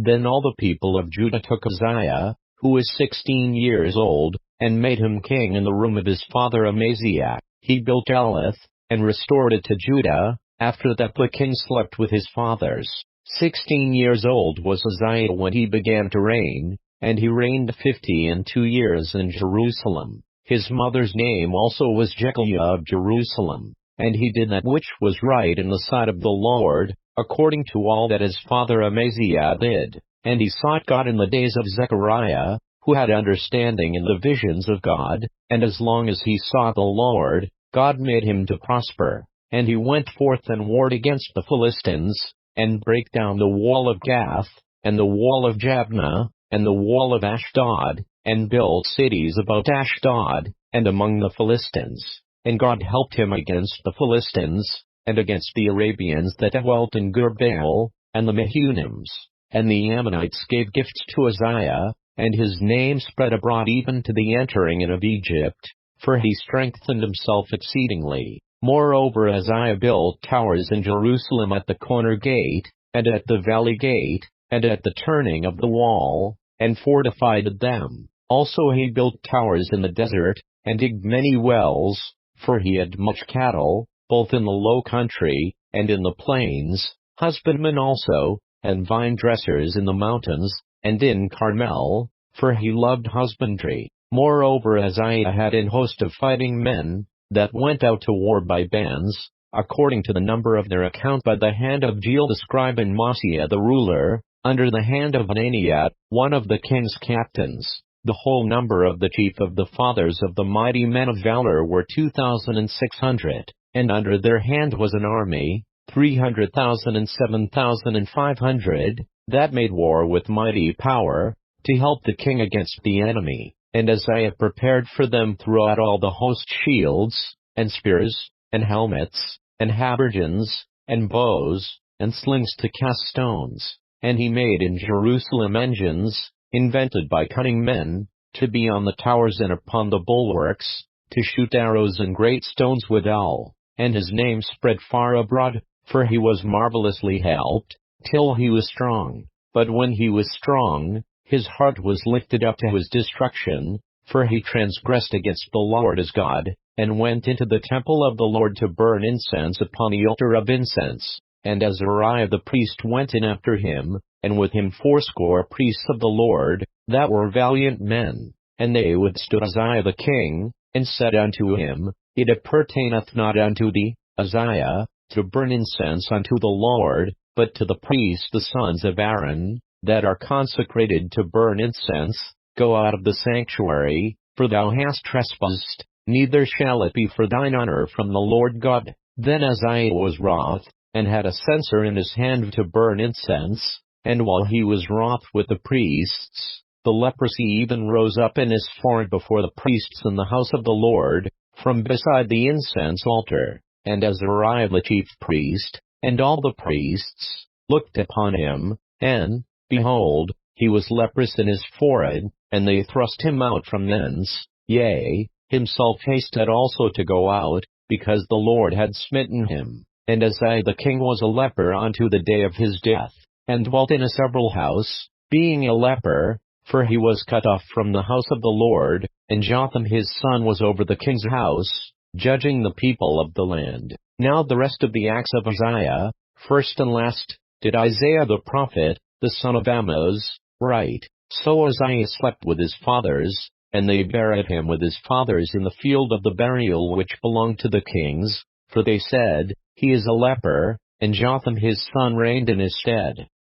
Then all the people of Judah took Uzziah, who was 16 years old, and made him king in the room of his father Amaziah. He built Eloth, and restored it to Judah. After that the king slept with his fathers. 16 years old was Uzziah when he began to reign, and he reigned 52 years in Jerusalem. His mother's name also was Jecoliah of Jerusalem. And he did that which was right in the sight of the Lord, according to all that his father Amaziah did. And he sought God in the days of Zechariah, who had understanding in the visions of God, and as long as he sought the Lord, God made him to prosper. And he went forth and warred against the Philistines, and brake down the wall of Gath, and the wall of Jabneh, and the wall of Ashdod, and built cities about Ashdod, and among the Philistines. And God helped him against the Philistines, and against the Arabians that dwelt in Gurbaal, and the Mehunims. And the Ammonites gave gifts to Uzziah, and his name spread abroad even to the entering in of Egypt, for he strengthened himself exceedingly. Moreover Uzziah built towers in Jerusalem at the corner gate, and at the valley gate, and at the turning of the wall, and fortified them. Also he built towers in the desert, and digged many wells, for he had much cattle, both in the low country, and in the plains, husbandmen also, and vine dressers in the mountains, and in Carmel, for he loved husbandry. Moreover Uzziah had an host of fighting men, that went out to war by bands, according to the number of their account by the hand of Jeiel the scribe and Maaseiah the ruler, under the hand of Ananiah, one of the king's captains. The whole number of the chief of the fathers of the mighty men of valor were 2,600, and under their hand was an army, 300,000 and 7,500, that made war with mighty power, to help the king against the enemy. And Uzziah prepared for them throughout all the host shields, and spears, and helmets, and habergeons, and bows, and slings to cast stones. And he made in Jerusalem engines, invented by cunning men, to be on the towers and upon the bulwarks, to shoot arrows and great stones withal. And his name spread far abroad, for he was marvelously helped, till he was strong. But when he was strong, his heart was lifted up to his destruction, for he transgressed against the Lord his God, and went into the temple of the Lord to burn incense upon the altar of incense. And Azariah the priest went in after him, and with him 80 priests of the Lord, that were valiant men. And they withstood Uzziah the king, and said unto him, It appertaineth not unto thee, Uzziah, to burn incense unto the Lord, but to the priests the sons of Aaron, that are consecrated to burn incense. Go out of the sanctuary, for thou hast trespassed, neither shall it be for thine honor from the Lord God. Then Uzziah was wroth, and had a censer in his hand to burn incense, and while he was wroth with the priests, the leprosy even rose up in his forehead before the priests in the house of the Lord, from beside the incense altar. And Azariah the chief priest, and all the priests, looked upon him, and, behold, he was leprous in his forehead, and they thrust him out from thence. Yea, himself hasted also to go out, because the Lord had smitten him. And Uzziah the king was a leper unto the day of his death, and dwelt in a several house, being a leper, for he was cut off from the house of the Lord. And Jotham his son was over the king's house, judging the people of the land. Now the rest of the acts of Uzziah, first and last, did Isaiah the prophet, the son of Amoz, write. So Uzziah slept with his fathers, and they buried him with his fathers in the field of the burial which belonged to the kings, for they said, He is a leper, and Jotham his son reigned in his stead.